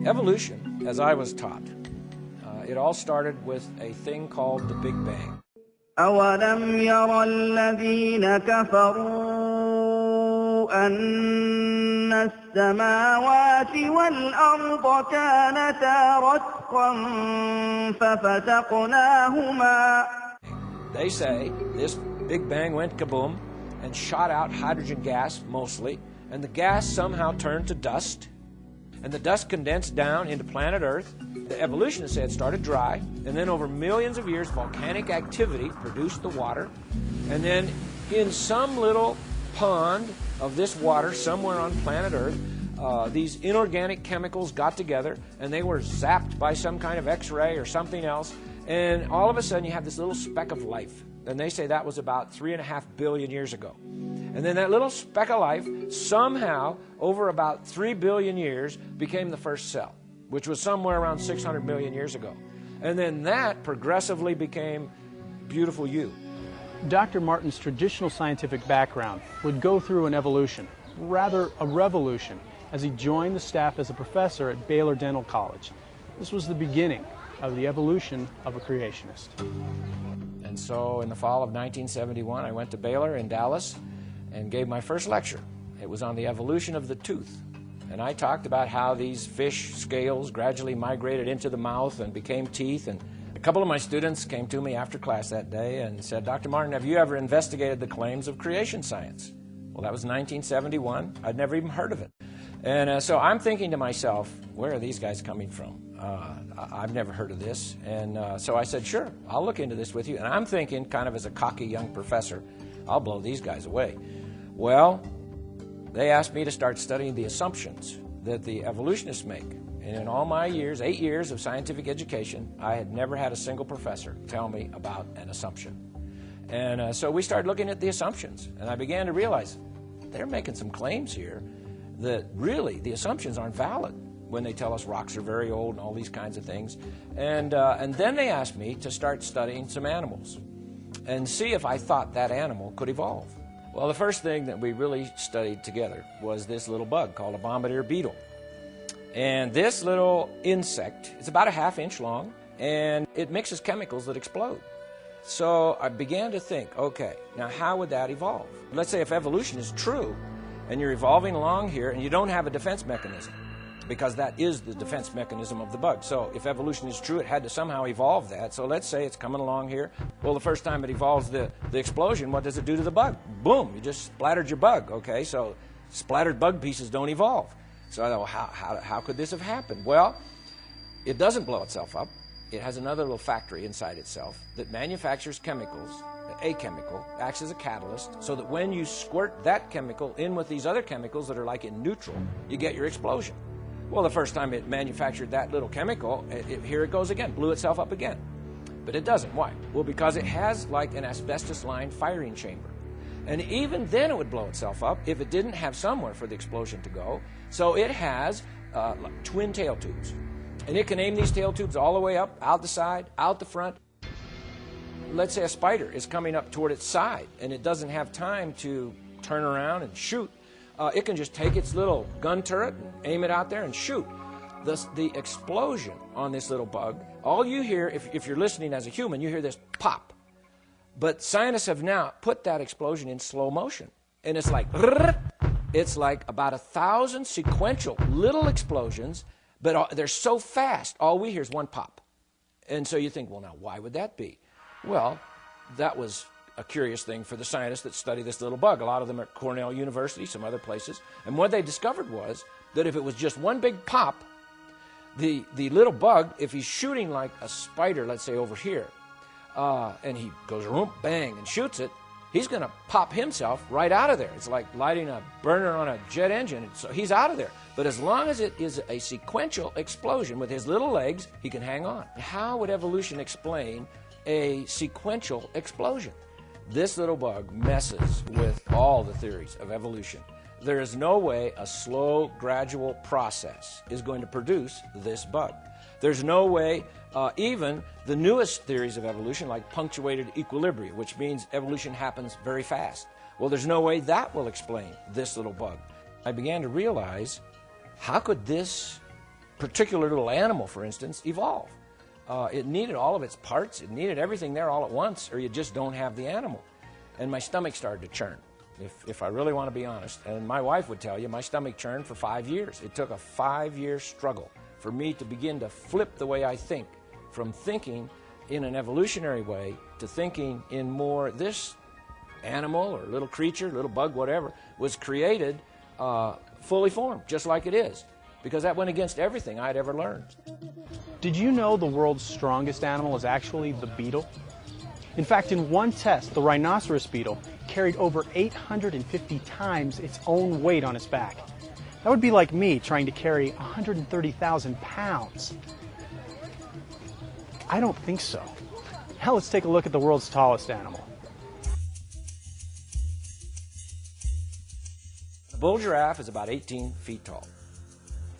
Evolution, as I was taught, it all started with a thing called the Big Bang. أَوَلَمْ يَرَ الَّذِينَ كَفَرُوا أَنَّ السَّمَاوَاتِ وَالْأَرْضَ كَانَتَا رَتْقًا فَفَتَقْنَاهُمَا. They say this Big Bang went kaboom and shot out hydrogen gas mostly, and the gas somehow turned to dust, and the dust condensed down into planet Earth. The evolutionists say it started dry, and then over millions of years volcanic activity produced the water, and then in some little pond of this water somewhere on planet Earth, these inorganic chemicals got together and they were zapped by some kind of X-ray or something else, and all of a sudden you have this little speck of life. And they say that was about 3.5 billion years ago. And then that little speck of life somehow, over about 3 billion years, became the first cell, which was somewhere around 600 million years ago. And then that progressively became beautiful you. Dr. Martin's traditional scientific background would go through an evolution, rather a revolution, as he joined the staff as a professor at Baylor Dental College. This was the beginning of the evolution of a creationist. And so in the fall of 1971, I went to Baylor in Dallas and gave my first lecture. It was on the evolution of the tooth. And I talked about how these fish scales gradually migrated into the mouth and became teeth. And a couple of my students came to me after class that day and said, "Dr. Martin, have you ever investigated the claims of creation science?" Well, that was 1971. I'd never even heard of it. And so I'm thinking to myself, where are these guys coming from? I've never heard of this. And so I said, sure, I'll look into this with you. And I'm thinking, kind of as a cocky young professor, I'll blow these guys away. Well, they asked me to start studying the assumptions that the evolutionists make. And in all my years, 8 years of scientific education, I had never had a single professor tell me about an assumption. And so we started looking at the assumptions. And I began to realize they're making some claims here that really the assumptions aren't valid when they tell us rocks are very old and all these kinds of things. And then they asked me to start studying some animals and see if I thought that animal could evolve. Well, the first thing that we really studied together was this little bug called a bombardier beetle. And this little insect, it's about a ½ inch long, and it mixes chemicals that explode. So I began to think, okay, now how would that evolve? Let's say if evolution is true, and you're evolving along here, and you don't have a defense mechanism, because that is the defense mechanism of the bug. So if evolution is true, it had to somehow evolve that. So let's say it's coming along here. Well, the first time it evolves the explosion, what does it do to the bug? Boom, you just splattered your bug, okay? So splattered bug pieces don't evolve. So I thought, well, how could this have happened? Well, it doesn't blow itself up. It has another little factory inside itself that manufactures chemicals. A chemical acts as a catalyst so that when you squirt that chemical in with these other chemicals that are like in neutral, you get your explosion. Well, the first time it manufactured that little chemical, here it goes again, blew itself up again. But it doesn't. Why? Well, because it has like an asbestos-lined firing chamber. And even then it would blow itself up if it didn't have somewhere for the explosion to go. So it has like twin tail tubes. And it can aim these tail tubes all the way up, out the side, out the front. Let's say a spider is coming up toward its side and it doesn't have time to turn around and shoot. It can just take its little gun turret and aim it out there and shoot. The explosion on this little bug, all you hear, if you're listening as a human, you hear this pop. But scientists have now put that explosion in slow motion. And it's like about 1,000 sequential little explosions, but they're so fast, all we hear is one pop. And so you think, well, now, why would that be? Well, that was a curious thing for the scientists that study this little bug. A lot of them at Cornell University, some other places. And what they discovered was that if it was just one big pop, the little bug, if he's shooting like a spider, let's say over here, and he goes room, bang, and shoots it, he's going to pop himself right out of there. It's like lighting a burner on a jet engine. So he's out of there. But as long as it is a sequential explosion with his little legs, he can hang on. How would evolution explain a sequential explosion? This little bug messes with all the theories of evolution. There is no way a slow, gradual process is going to produce this bug. There's no way even the newest theories of evolution, like punctuated equilibria, which means evolution happens very fast. Well, there's no way that will explain this little bug. I began to realize, how could this particular little animal, for instance, evolve. It needed all of its parts. It needed everything there all at once, or you just don't have the animal. And my stomach started to churn, if I really want to be honest. And my wife would tell you, my stomach churned for 5 years. It took a 5-year struggle for me to begin to flip the way I think, from thinking in an evolutionary way to thinking in more this animal or little creature, little bug, whatever, was created fully formed, just like it is, because that went against everything I'd ever learned. Did you know the world's strongest animal is actually the beetle? In fact, in one test, the rhinoceros beetle carried over 850 times its own weight on its back. That would be like me trying to carry 130,000 pounds. I don't think so. Now let's take a look at the world's tallest animal. The bull giraffe is about 18 feet tall.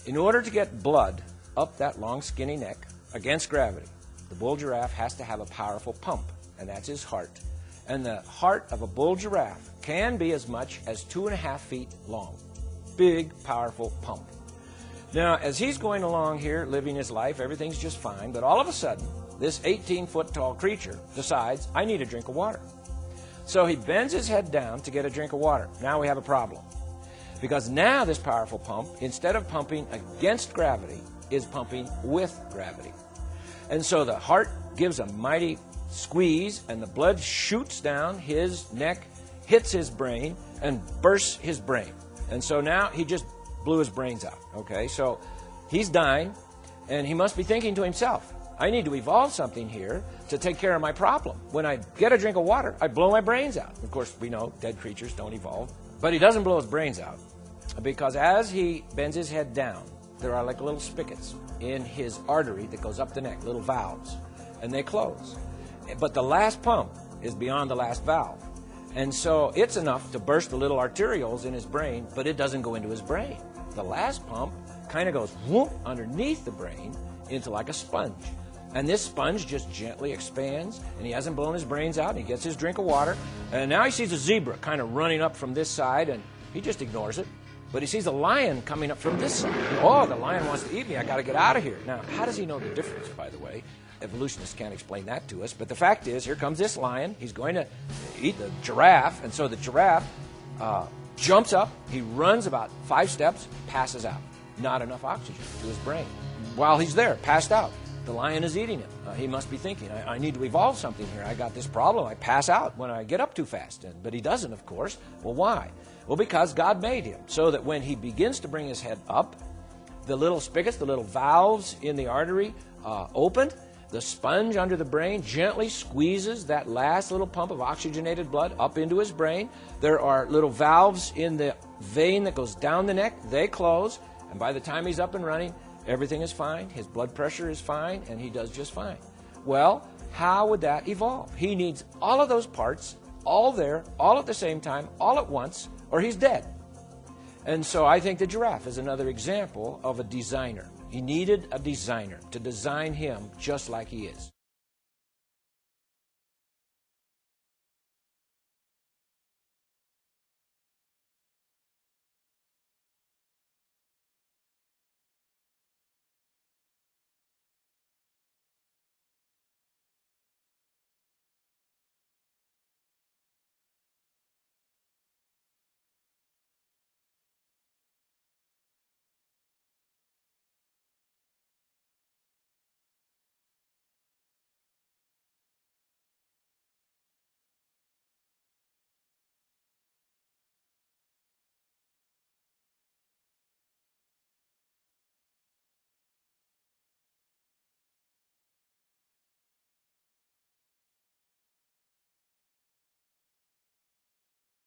In order to get blood up that long, skinny neck against gravity, the bull giraffe has to have a powerful pump, and that's his heart. And the heart of a bull giraffe can be as much as 2.5 feet long. Big, powerful pump. Now, as he's going along here, living his life, everything's just fine, but all of a sudden, this 18-foot-tall creature decides, I need a drink of water. So he bends his head down to get a drink of water. Now we have a problem. Because now this powerful pump, instead of pumping against gravity, is pumping with gravity. And so the heart gives a mighty squeeze, and the blood shoots down his neck, hits his brain, and bursts his brain. And so now he just blew his brains out. Okay, so he's dying, and he must be thinking to himself, I need to evolve something here to take care of my problem. When I get a drink of water, I blow my brains out. Of course, we know dead creatures don't evolve. But he doesn't blow his brains out, because as he bends his head down, there are like little spigots in his artery that goes up the neck, little valves, and they close. But the last pump is beyond the last valve. And so it's enough to burst the little arterioles in his brain, but it doesn't go into his brain. The last pump kind of goes whoop underneath the brain into like a sponge. And this sponge just gently expands, and he hasn't blown his brains out, and he gets his drink of water, and now he sees a zebra kind of running up from this side, and he just ignores it. But he sees a lion coming up from this side. Oh, the lion wants to eat me. I got to get out of here. Now, how does he know the difference, by the way? Evolutionists can't explain that to us. But the fact is, here comes this lion. He's going to eat the giraffe. And so the giraffe jumps up. He runs about 5 steps, passes out. Not enough oxygen to his brain. While he's there, passed out, the lion is eating him. He must be thinking, I need to evolve something here. I got this problem. I pass out when I get up too fast. But he doesn't, of course. Well, why? Well, because God made him so that when he begins to bring his head up, the little spigots, the little valves in the artery opened. The sponge under the brain gently squeezes that last little pump of oxygenated blood up into his brain. There are little valves in the vein that goes down the neck. They close. And by the time he's up and running, everything is fine. His blood pressure is fine, and he does just fine. Well, how would that evolve? He needs all of those parts, all there, all at the same time, all at once, or he's dead. And so I think the giraffe is another example of a designer. He needed a designer to design him just like he is.